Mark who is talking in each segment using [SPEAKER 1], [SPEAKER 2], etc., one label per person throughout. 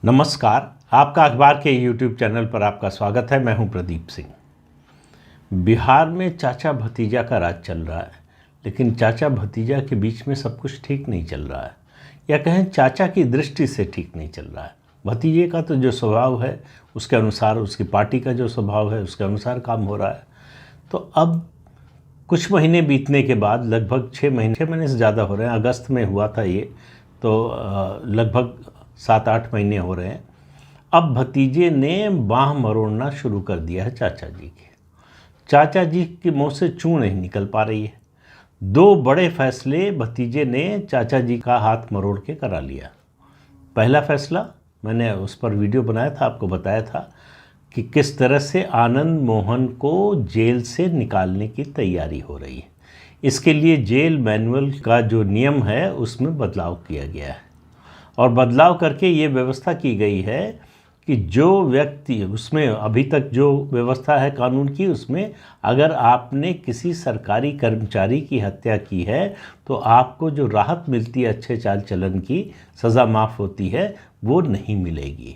[SPEAKER 1] नमस्कार। आपका अखबार के YouTube चैनल पर आपका स्वागत है। मैं हूं प्रदीप सिंह। बिहार में चाचा भतीजा का राज चल रहा है, लेकिन चाचा भतीजा के बीच में सब कुछ ठीक नहीं चल रहा है, या कहें चाचा की दृष्टि से ठीक नहीं चल रहा है। भतीजे का तो जो स्वभाव है उसके अनुसार, उसकी पार्टी का जो स्वभाव है उसके अनुसार काम हो रहा है। तो अब कुछ महीने बीतने के बाद, लगभग 6 महीने से ज़्यादा हो रहे हैं, अगस्त में हुआ था ये, तो लगभग 7-8 महीने हो रहे हैं। अब भतीजे ने बाँह मरोड़ना शुरू कर दिया है चाचा जी के। चाचा जी के मुँह से चूं नहीं निकल पा रही है। 2 बड़े फैसले भतीजे ने चाचा जी का हाथ मरोड़ के करा लिया। पहला फैसला, मैंने उस पर वीडियो बनाया था, आपको बताया था कि किस तरह से आनंद मोहन को जेल से निकालने की तैयारी हो रही है। इसके लिए जेल मैनुअल का जो नियम है उसमें बदलाव किया गया है, और बदलाव करके ये व्यवस्था की गई है कि जो व्यक्ति, उसमें अभी तक जो व्यवस्था है कानून की, उसमें अगर आपने किसी सरकारी कर्मचारी की हत्या की है तो आपको जो राहत मिलती है, अच्छे चाल चलन की सज़ा माफ़ होती है, वो नहीं मिलेगी।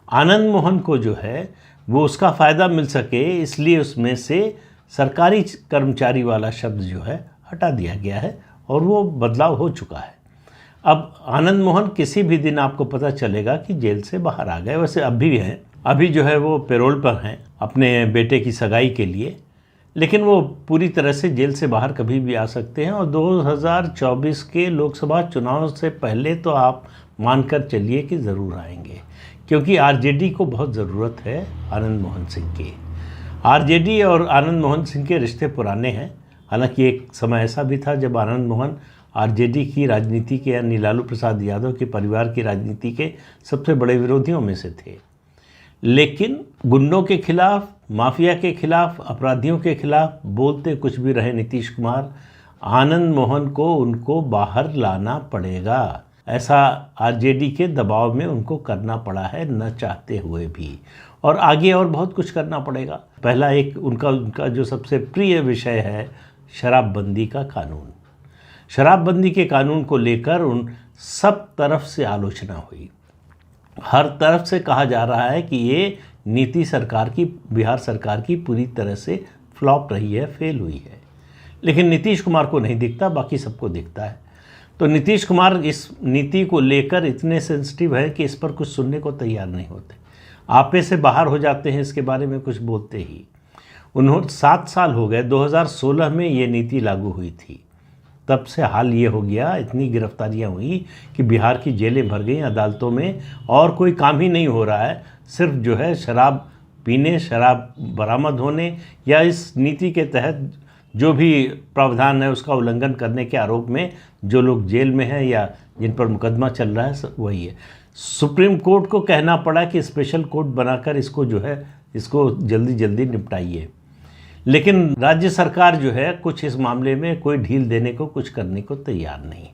[SPEAKER 1] आनंद मोहन को जो है वो उसका फ़ायदा मिल सके, इसलिए उसमें से सरकारी कर्मचारी वाला शब्द जो है हटा दिया गया है, और वो बदलाव हो चुका है। अब आनंद मोहन किसी भी दिन आपको पता चलेगा कि जेल से बाहर आ गए। वैसे अब भी हैं, अभी जो है वो पेरोल पर हैं अपने बेटे की सगाई के लिए, लेकिन वो पूरी तरह से जेल से बाहर कभी भी आ सकते हैं। और 2024 के लोकसभा चुनाव से पहले तो आप मानकर चलिए कि ज़रूर आएंगे, क्योंकि आरजेडी को बहुत ज़रूरत है आनंद मोहन सिंह की। आरजेडी और आनंद मोहन सिंह के रिश्ते पुराने हैं। हालांकि एक समय ऐसा भी था जब आनंद मोहन आरजेडी की राजनीति के, यानी लालू प्रसाद यादव के परिवार की राजनीति के सबसे बड़े विरोधियों में से थे। लेकिन गुंडों के खिलाफ, माफिया के खिलाफ, अपराधियों के खिलाफ बोलते कुछ भी रहे नीतीश कुमार, आनंद मोहन को उनको बाहर लाना पड़ेगा। ऐसा आरजेडी के दबाव में उनको करना पड़ा है, न चाहते हुए भी, और आगे और बहुत कुछ करना पड़ेगा। पहला एक उनका जो सबसे प्रिय विषय है शराबबंदी का कानून। शराबबंदी के कानून को लेकर उन सब तरफ से आलोचना हुई। हर तरफ से कहा जा रहा है कि ये नीति सरकार की, बिहार सरकार की पूरी तरह से फ्लॉप रही है, फेल हुई है। लेकिन नीतीश कुमार को नहीं दिखता, बाकी सबको दिखता है। तो नीतीश कुमार इस नीति को लेकर इतने सेंसिटिव है कि इस पर कुछ सुनने को तैयार नहीं होते, आपे से बाहर हो जाते हैं इसके बारे में कुछ बोलते ही। उन्होंने 7 साल हो गए, 2016 में ये नीति लागू हुई थी, तब से हाल ये हो गया, इतनी गिरफ्तारियां हुई कि बिहार की जेलें भर गई अदालतों में, और कोई काम ही नहीं हो रहा है। सिर्फ जो है शराब पीने, शराब बरामद होने, या इस नीति के तहत जो भी प्रावधान है उसका उल्लंघन करने के आरोप में जो लोग जेल में हैं या जिन पर मुकदमा चल रहा है, वही है। सुप्रीम कोर्ट को कहना पड़ा कि स्पेशल कोर्ट बनाकर इसको जो है, इसको जल्दी जल्दी निपटाइए। लेकिन राज्य सरकार जो है कुछ इस मामले में कोई ढील देने को, कुछ करने को तैयार नहीं।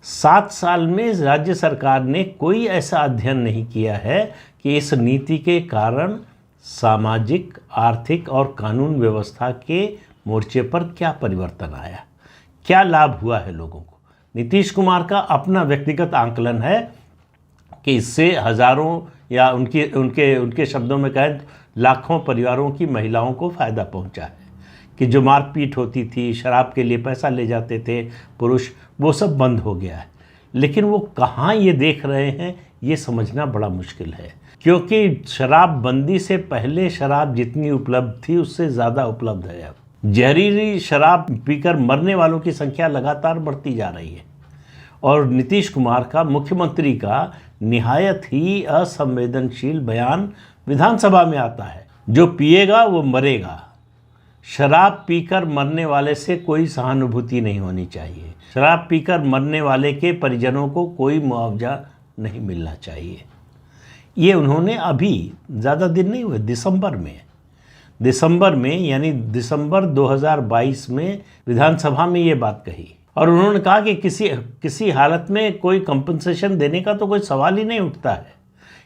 [SPEAKER 1] 7 साल में राज्य सरकार ने कोई ऐसा अध्ययन नहीं किया है कि इस नीति के कारण सामाजिक, आर्थिक और कानून व्यवस्था के मोर्चे पर क्या परिवर्तन आया, क्या लाभ हुआ है लोगों को। नीतीश कुमार का अपना व्यक्तिगत आंकलन है कि इससे हज़ारों, या उनके शब्दों में कहें लाखों परिवारों की महिलाओं को फ़ायदा पहुंचा है, कि जो मारपीट होती थी, शराब के लिए पैसा ले जाते थे पुरुष, वो सब बंद हो गया है। लेकिन वो कहाँ ये देख रहे हैं, ये समझना बड़ा मुश्किल है, क्योंकि शराबबंदी से पहले शराब जितनी उपलब्ध थी उससे ज़्यादा उपलब्ध है। अब जहरीली शराब पीकर मरने वालों की संख्या लगातार बढ़ती जा रही है, और नीतीश कुमार का, मुख्यमंत्री का निहायत ही असंवेदनशील बयान विधानसभा में आता है, जो पिएगा वो मरेगा। शराब पीकर मरने वाले से कोई सहानुभूति नहीं होनी चाहिए, शराब पीकर मरने वाले के परिजनों को कोई मुआवजा नहीं मिलना चाहिए। ये उन्होंने अभी ज़्यादा दिन नहीं हुए, दिसंबर में यानी दिसंबर 2022 में विधानसभा में ये बात कही, और उन्होंने कहा कि किसी हालत में कोई कंपनसेशन देने का तो कोई सवाल ही नहीं उठता है,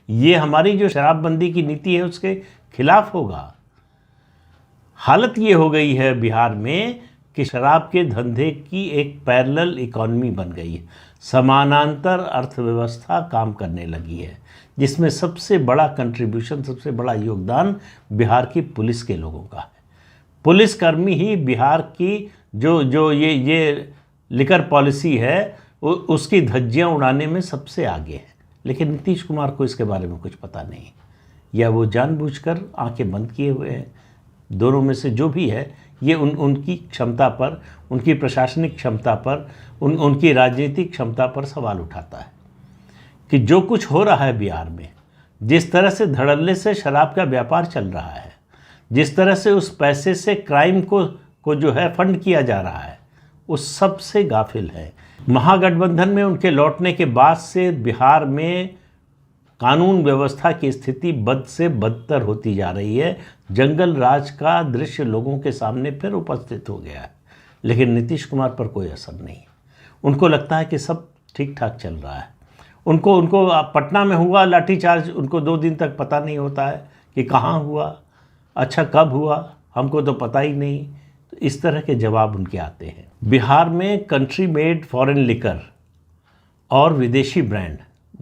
[SPEAKER 1] ये हमारी जो शराबबंदी की नीति है उसके खिलाफ होगा। हालत ये हो गई है बिहार में कि शराब के धंधे की एक पैरेलल इकॉनमी बन गई है, समानांतर अर्थव्यवस्था काम करने लगी है, जिसमें सबसे बड़ा कंट्रीब्यूशन, सबसे बड़ा योगदान बिहार की पुलिस के लोगों का है। पुलिसकर्मी ही बिहार की जो ये लिकर पॉलिसी है उसकी धज्जियां उड़ाने में सबसे आगे है। लेकिन नीतीश कुमार को इसके बारे में कुछ पता नहीं, या वो जानबूझकर आंखें बंद किए हुए हैं। दोनों में से जो भी है, ये उनकी क्षमता पर, उनकी प्रशासनिक क्षमता पर, उनकी राजनीतिक क्षमता पर सवाल उठाता है कि जो कुछ हो रहा है बिहार में, जिस तरह से धड़ल्ले से शराब का व्यापार चल रहा है, जिस तरह से उस पैसे से क्राइम को जो है फंड किया जा रहा है, उस सब से गाफिल है। महागठबंधन में उनके लौटने के बाद से बिहार में कानून व्यवस्था की स्थिति बद से बदतर होती जा रही है। जंगल राज का दृश्य लोगों के सामने फिर उपस्थित हो गया है। लेकिन नीतीश कुमार पर कोई असर नहीं। उनको लगता है कि सब ठीक ठाक चल रहा है। उनको पटना में हुआ लाठीचार्ज, उनको 2 दिन तक पता नहीं होता है कि कहाँ हुआ, अच्छा कब हुआ, हमको तो पता ही नहीं। तो इस तरह के जवाब उनके आते हैं। बिहार में कंट्री मेड फॉरेन लिकर और विदेशी ब्रांड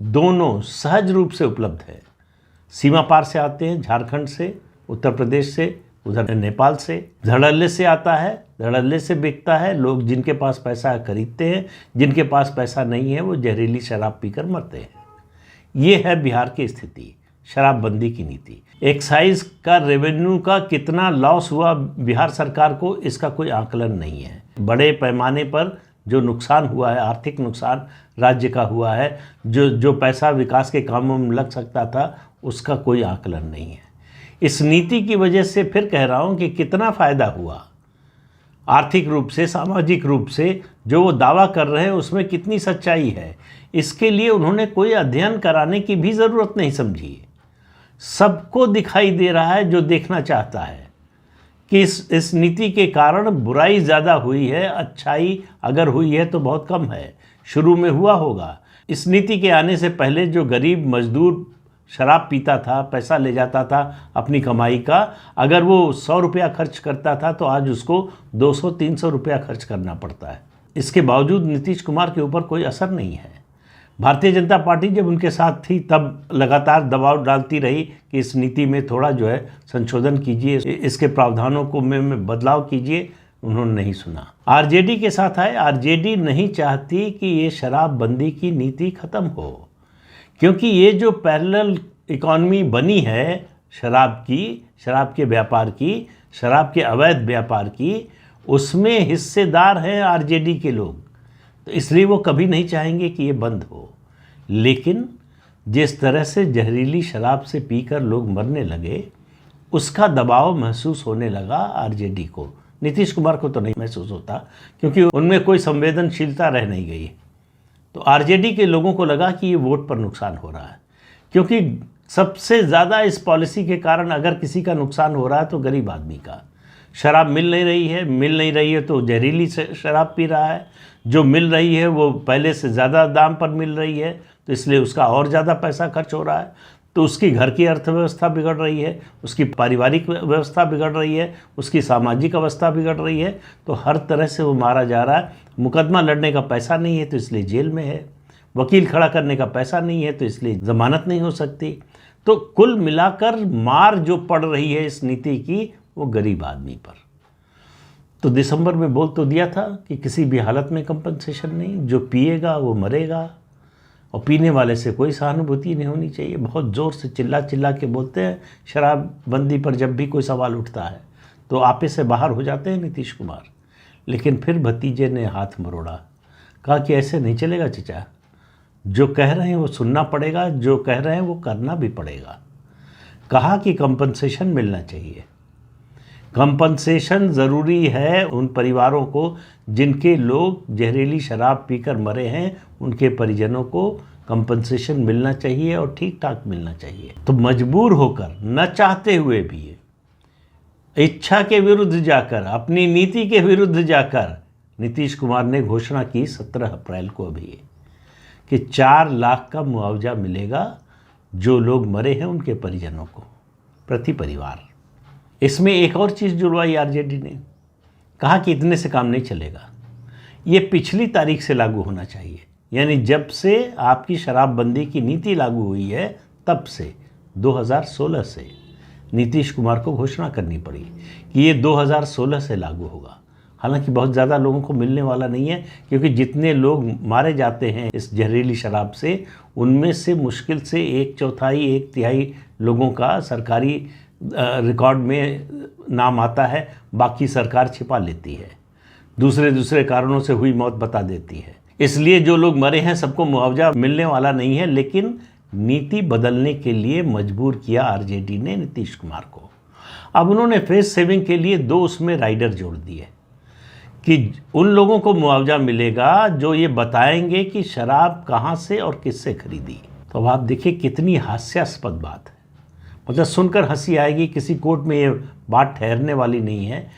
[SPEAKER 1] दोनों सहज रूप से उपलब्ध है। सीमा पार से आते हैं, झारखंड से, उत्तर प्रदेश से, उधर नेपाल से। धड़ल्ले से आता है, धड़ल्ले से बिकता है। लोग जिनके पास पैसा है खरीदते हैं, जिनके पास पैसा नहीं है वो जहरीली शराब पीकर मरते हैं। ये है बिहार की स्थिति, शराबबंदी की नीति। एक्साइज का रेवेन्यू का कितना लॉस हुआ बिहार सरकार को, इसका कोई आकलन नहीं है। बड़े पैमाने पर जो नुकसान हुआ है, आर्थिक नुकसान राज्य का हुआ है, जो पैसा विकास के कामों में लग सकता था, उसका कोई आकलन नहीं है। इस नीति की वजह से फिर कह रहा हूँ कि कितना फ़ायदा हुआ आर्थिक रूप से, सामाजिक रूप से, जो वो दावा कर रहे हैं उसमें कितनी सच्चाई है, इसके लिए उन्होंने कोई अध्ययन कराने की भी ज़रूरत नहीं समझी। सबको दिखाई दे रहा है जो देखना चाहता है कि इस नीति के कारण बुराई ज़्यादा हुई है, अच्छाई अगर हुई है तो बहुत कम है। शुरू में हुआ होगा। इस नीति के आने से पहले जो गरीब मजदूर शराब पीता था, पैसा ले जाता था अपनी कमाई का, अगर वो 100 रुपया खर्च करता था तो आज उसको 200-300 रुपया खर्च करना पड़ता है। इसके बावजूद नीतीश कुमार के ऊपर कोई असर नहीं है। भारतीय जनता पार्टी जब उनके साथ थी तब लगातार दबाव डालती रही कि इस नीति में थोड़ा जो है संशोधन कीजिए, इसके प्रावधानों को में बदलाव कीजिए। उन्होंने नहीं सुना। आरजेडी के साथ आए। आरजेडी नहीं चाहती कि ये शराबबंदी की नीति ख़त्म हो, क्योंकि ये जो पैरेलल इकॉनमी बनी है शराब की, शराब के व्यापार की, शराब के अवैध व्यापार की, उसमें हिस्सेदार हैं आरजेडी के लोग। तो इसलिए वो कभी नहीं चाहेंगे कि ये बंद हो। लेकिन जिस तरह से जहरीली शराब से पीकर लोग मरने लगे, उसका दबाव महसूस होने लगा आरजेडी को। नीतीश कुमार को तो नहीं महसूस होता, क्योंकि उनमें कोई संवेदनशीलता रह नहीं गई। तो आरजेडी के लोगों को लगा कि ये वोट पर नुकसान हो रहा है, क्योंकि सबसे ज़्यादा इस पॉलिसी के कारण अगर किसी का नुकसान हो रहा है तो गरीब आदमी का। शराब मिल नहीं रही है तो जहरीली शराब पी रहा है, जो मिल रही है वो पहले से ज़्यादा दाम पर मिल रही है, तो इसलिए उसका और ज़्यादा पैसा खर्च हो रहा है, तो उसकी घर की अर्थव्यवस्था बिगड़ रही है, उसकी पारिवारिक व्यवस्था बिगड़ रही है, उसकी सामाजिक अवस्था बिगड़ रही है। तो हर तरह से वो मारा जा रहा है। मुकदमा लड़ने का पैसा नहीं है तो इसलिए जेल में है, वकील खड़ा करने का पैसा नहीं है तो इसलिए ज़मानत नहीं हो सकती। तो कुल मिलाकर मार जो पड़ रही है इस नीति की, वो गरीब आदमी पर। तो दिसंबर में बोल तो दिया था कि किसी भी हालत में कंपनसेशन नहीं, जो पिएगा वो मरेगा, और पीने वाले से कोई सहानुभूति नहीं होनी चाहिए। बहुत ज़ोर से चिल्ला के बोलते हैं शराबबंदी पर जब भी कोई सवाल उठता है, तो आपे से बाहर हो जाते हैं नीतीश कुमार। लेकिन फिर भतीजे ने हाथ मरोड़ा, कहा कि ऐसे नहीं चलेगा चचा, जो कह रहे हैं वो सुनना पड़ेगा, जो कह रहे हैं वो करना भी पड़ेगा। कहा कि कंपनसेशन मिलना चाहिए। कंपनसेशन ज़रूरी है उन परिवारों को जिनके लोग जहरीली शराब पीकर मरे हैं, उनके परिजनों को कंपनसेशन मिलना चाहिए और ठीक ठाक मिलना चाहिए। तो मजबूर होकर, न चाहते हुए भी, इच्छा के विरुद्ध जाकर, अपनी नीति के विरुद्ध जाकर नीतीश कुमार ने घोषणा की 17 अप्रैल को अभी कि 4 लाख का मुआवजा मिलेगा जो लोग मरे हैं उनके परिजनों को, प्रति परिवार। इसमें एक और चीज़ जुड़वाई आरजेडी ने, कहा कि इतने से काम नहीं चलेगा, ये पिछली तारीख से लागू होना चाहिए, यानी जब से आपकी शराबबंदी की नीति लागू हुई है तब से 2016 से नीतीश कुमार को घोषणा करनी पड़ी कि ये 2016 से लागू होगा। हालांकि बहुत ज़्यादा लोगों को मिलने वाला नहीं है, क्योंकि जितने लोग मारे जाते हैं इस जहरीली शराब से, उनमें से मुश्किल से 1/4 1/3 लोगों का सरकारी रिकॉर्ड में नाम आता है, बाकी सरकार छिपा लेती है, दूसरे कारणों से हुई मौत बता देती है। इसलिए जो लोग मरे हैं सबको मुआवजा मिलने वाला नहीं है, लेकिन नीति बदलने के लिए मजबूर किया आरजेडी ने नीतीश कुमार को। अब उन्होंने फेस सेविंग के लिए 2 उसमें राइडर जोड़ दिए कि उन लोगों को मुआवजा मिलेगा जो ये बताएंगे कि शराब कहाँ से और किससे खरीदी। तो अब आप देखिए कितनी हास्यास्पद बात है, मतलब सुनकर हंसी आएगी। किसी कोर्ट में ये बात ठहरने वाली नहीं है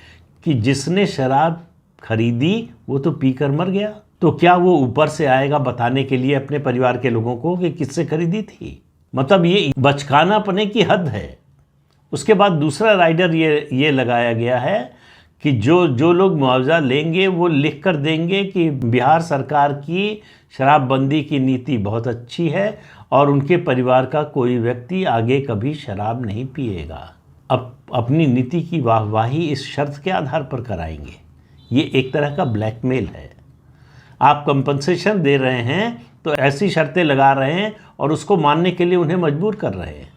[SPEAKER 1] कि जिसने शराब खरीदी वो तो पीकर मर गया, तो क्या वो ऊपर से आएगा बताने के लिए अपने परिवार के लोगों को कि किससे खरीदी थी? मतलब ये बचकानापने की हद है। उसके बाद दूसरा राइडर ये लगाया गया है कि जो लोग मुआवजा लेंगे वो लिख कर देंगे कि बिहार सरकार की शराबबंदी की नीति बहुत अच्छी है और उनके परिवार का कोई व्यक्ति आगे कभी शराब नहीं पिएगा। अब अपनी नीति की वाहवाही इस शर्त के आधार पर कराएंगे। ये एक तरह का ब्लैकमेल है। आप कंपनसेशन दे रहे हैं तो ऐसी शर्तें लगा रहे हैं और उसको मानने के लिए उन्हें मजबूर कर रहे हैं।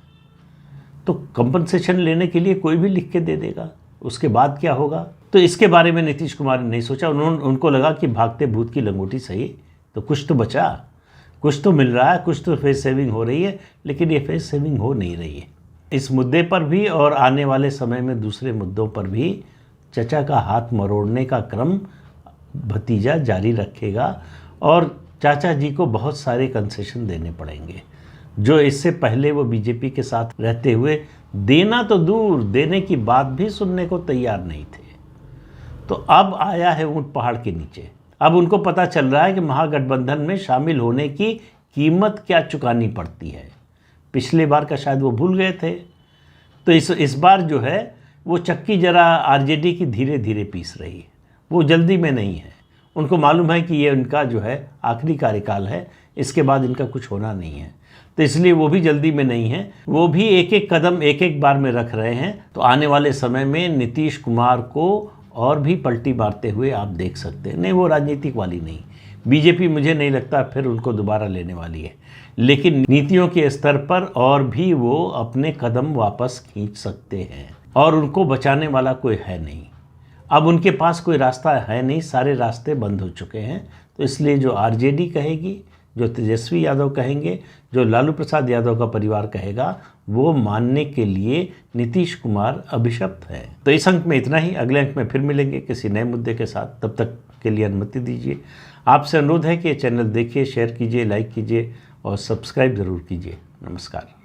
[SPEAKER 1] तो कंपनसेशन लेने के लिए कोई भी लिख के दे देगा, उसके बाद क्या होगा? तो इसके बारे में नीतीश कुमार ने नहीं सोचा। उनको लगा कि भागते भूत की लंगोटी सही, तो कुछ तो बचा, कुछ तो मिल रहा है, कुछ तो फेस सेविंग हो रही है, लेकिन ये फेस सेविंग हो नहीं रही है। इस मुद्दे पर भी और आने वाले समय में दूसरे मुद्दों पर भी चचा का हाथ मरोड़ने का क्रम भतीजा जारी रखेगा और चाचा जी को बहुत सारे कंसेशन देने पड़ेंगे, जो इससे पहले वो बीजेपी के साथ रहते हुए देना तो दूर, देने की बात भी सुनने को तैयार नहीं थे। तो अब आया है ऊंट पहाड़ के नीचे। अब उनको पता चल रहा है कि महागठबंधन में शामिल होने की कीमत क्या चुकानी पड़ती है। पिछले बार का शायद वो भूल गए थे, तो इस बार जो है वो चक्की जरा आरजेडी की धीरे धीरे पीस रही है, वो जल्दी में नहीं है। उनको मालूम है कि ये उनका जो है आखिरी कार्यकाल है, इसके बाद इनका कुछ होना नहीं है, तो इसलिए वो भी जल्दी में नहीं है। वो भी एक एक कदम एक एक बार में रख रहे हैं। तो आने वाले समय में नीतीश कुमार को और भी पलटी मारते हुए आप देख सकते हैं। नहीं, वो राजनीतिक वाली नहीं, बीजेपी मुझे नहीं लगता फिर उनको दोबारा लेने वाली है, लेकिन नीतियों के स्तर पर और भी वो अपने कदम वापस खींच सकते हैं और उनको बचाने वाला कोई है नहीं। अब उनके पास कोई रास्ता है नहीं, सारे रास्ते बंद हो चुके हैं। तो इसलिए जो आरजेडी कहेगी, जो तेजस्वी यादव कहेंगे, जो लालू प्रसाद यादव का परिवार कहेगा, वो मानने के लिए नीतीश कुमार अभिशप्त है। तो इस अंक में इतना ही। अगले अंक में फिर मिलेंगे किसी नए मुद्दे के साथ। तब तक के लिए अनुमति दीजिए। आपसे अनुरोध है कि ये चैनल देखिए, शेयर कीजिए, लाइक कीजिए और सब्सक्राइब ज़रूर कीजिए। नमस्कार।